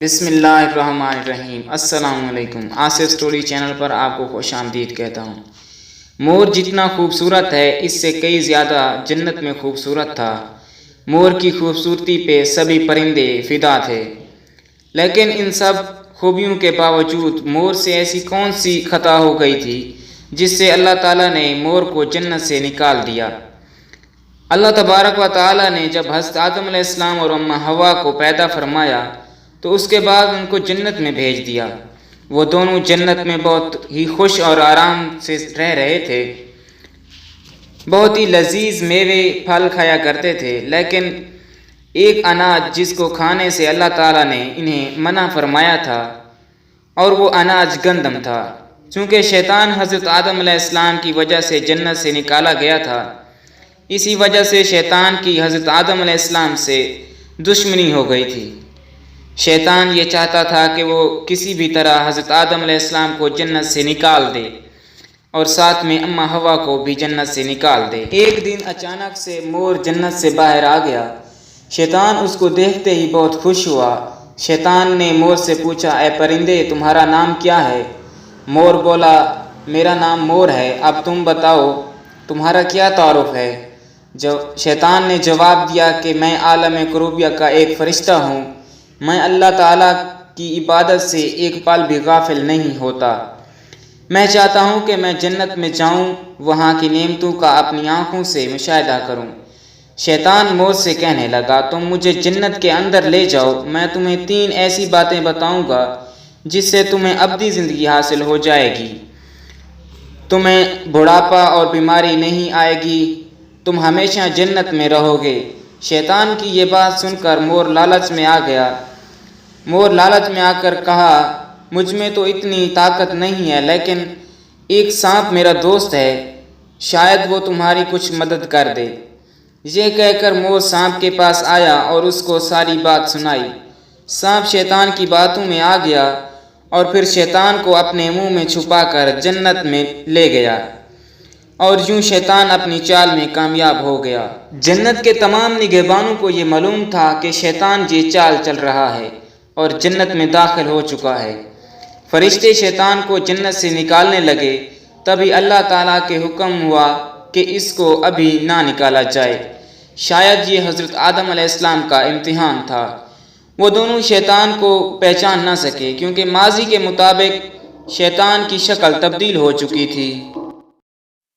بسم اللہ الرحمن الرحیم۔ السلام علیکم۔ آصف سٹوری چینل پر آپ کو خوش آمدید کہتا ہوں۔ مور جتنا خوبصورت ہے اس سے کئی زیادہ جنت میں خوبصورت تھا۔ مور کی خوبصورتی پہ سبھی پرندے فدا تھے، لیکن ان سب خوبیوں کے باوجود مور سے ایسی کون سی خطا ہو گئی تھی جس سے اللہ تعالیٰ نے مور کو جنت سے نکال دیا۔ اللہ تبارک و تعالیٰ نے جب حضرت آدم علیہ السلام اور اماں حوا کو پیدا فرمایا تو اس کے بعد ان کو جنت میں بھیج دیا۔ وہ دونوں جنت میں بہت ہی خوش اور آرام سے رہ رہے تھے، بہت ہی لذیذ میوے پھل کھایا کرتے تھے، لیکن ایک اناج جس کو کھانے سے اللہ تعالیٰ نے انہیں منع فرمایا تھا، اور وہ اناج گندم تھا۔ چونکہ شیطان حضرت آدم علیہ السلام کی وجہ سے جنت سے نکالا گیا تھا، اسی وجہ سے شیطان کی حضرت آدم علیہ السلام سے دشمنی ہو گئی تھی۔ شیطان یہ چاہتا تھا کہ وہ کسی بھی طرح حضرت آدم علیہ السلام کو جنت سے نکال دے اور ساتھ میں اماں حوا کو بھی جنت سے نکال دے۔ ایک دن اچانک سے مور جنت سے باہر آ گیا۔ شیطان اس کو دیکھتے ہی بہت خوش ہوا۔ شیطان نے مور سے پوچھا، اے پرندے تمہارا نام کیا ہے؟ مور بولا، میرا نام مور ہے، اب تم بتاؤ تمہارا کیا تعارف ہے؟ شیطان نے جواب دیا کہ میں عالم کروبیہ کا ایک فرشتہ ہوں، میں اللہ تعالیٰ کی عبادت سے ایک پل بھی غافل نہیں ہوتا۔ میں چاہتا ہوں کہ میں جنت میں جاؤں، وہاں کی نعمتوں کا اپنی آنکھوں سے مشاہدہ کروں۔ شیطان مور سے کہنے لگا، تم مجھے جنت کے اندر لے جاؤ، میں تمہیں 3 ایسی باتیں بتاؤں گا جس سے تمہیں ابدی زندگی حاصل ہو جائے گی۔ تمہیں بڑھاپا اور بیماری نہیں آئے گی، تم ہمیشہ جنت میں رہو گے۔ شیطان کی یہ بات سن کر مور لالچ میں آ گیا۔ مور لالچ میں آ کر کہا، مجھ میں تو اتنی طاقت نہیں ہے، لیکن ایک سانپ میرا دوست ہے، شاید وہ تمہاری کچھ مدد کر دے۔ یہ کہہ کر مور سانپ کے پاس آیا اور اس کو ساری بات سنائی۔ سانپ شیطان کی باتوں میں آ گیا اور پھر شیطان کو اپنے منہ میں چھپا کر جنت میں لے گیا، اور یوں شیطان اپنی چال میں کامیاب ہو گیا۔ جنت کے تمام نگہبانوں کو یہ معلوم تھا کہ شیطان یہ چال چل رہا ہے اور جنت میں داخل ہو چکا ہے۔ فرشتے شیطان کو جنت سے نکالنے لگے، تبھی اللہ تعالیٰ کے حکم ہوا کہ اس کو ابھی نہ نکالا جائے، شاید یہ حضرت آدم علیہ السلام کا امتحان تھا۔ وہ دونوں شیطان کو پہچان نہ سکے، کیونکہ ماضی کے مطابق شیطان کی شکل تبدیل ہو چکی تھی۔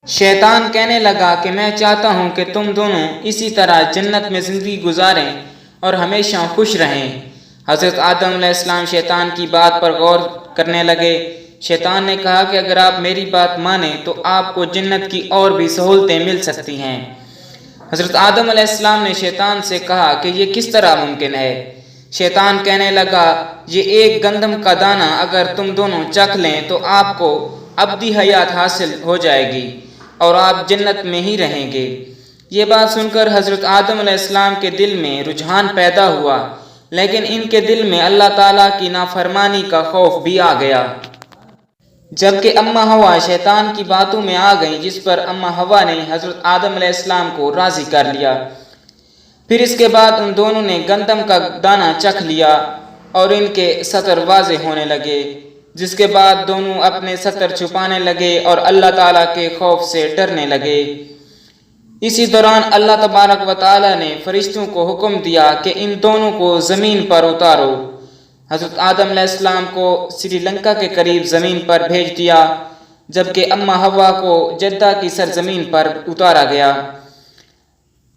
شیطان کہنے لگا کہ میں چاہتا ہوں کہ تم دونوں اسی طرح جنت میں زندگی گزاریں اور ہمیشہ خوش رہیں۔ حضرت آدم علیہ السلام شیطان کی بات پر غور کرنے لگے۔ شیطان نے کہا کہ اگر آپ میری بات مانیں تو آپ کو جنت کی اور بھی سہولتیں مل سکتی ہیں۔ حضرت آدم علیہ السلام نے شیطان سے کہا کہ یہ کس طرح ممکن ہے؟ شیطان کہنے لگا، یہ ایک گندم کا دانہ اگر تم دونوں چکھ لیں تو آپ کو ابدی حیات حاصل ہو جائے گی اور آپ جنت میں ہی رہیں گے۔ یہ بات سن کر حضرت آدم علیہ السلام کے دل میں رجحان پیدا ہوا، لیکن ان کے دل میں اللہ تعالیٰ کی نافرمانی کا خوف بھی آ گیا۔ جبکہ اماں حوا شیطان کی باتوں میں آ گئیں، جس پر اماں حوا نے حضرت آدم علیہ السلام کو راضی کر لیا۔ پھر اس کے بعد ان دونوں نے گندم کا دانہ چکھ لیا اور ان کے سطر واضح ہونے لگے، جس کے بعد دونوں اپنے سطر چھپانے لگے اور اللہ تعالیٰ کے خوف سے ڈرنے لگے۔ اسی دوران اللہ تبارک و تعالیٰ نے فرشتوں کو حکم دیا کہ ان دونوں کو زمین پر اتارو۔ حضرت آدم علیہ السلام کو سری لنکا کے قریب زمین پر بھیج دیا، جبکہ اماں حوا کو جدہ کی سرزمین پر اتارا گیا۔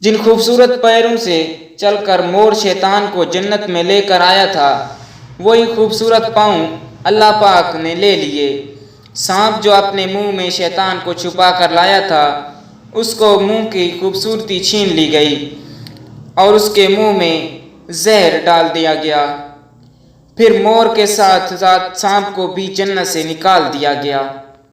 جن خوبصورت پیروں سے چل کر مور شیطان کو جنت میں لے کر آیا تھا، وہی خوبصورت پاؤں اللہ پاک نے لے لیے۔ سانپ جو اپنے منہ میں شیطان کو چھپا کر لایا تھا، اس کو منہ کی خوبصورتی چھین لی گئی اور اس کے منہ میں زہر ڈال دیا گیا۔ پھر مور کے ساتھ ساتھ سانپ کو بھی جنت سے نکال دیا گیا۔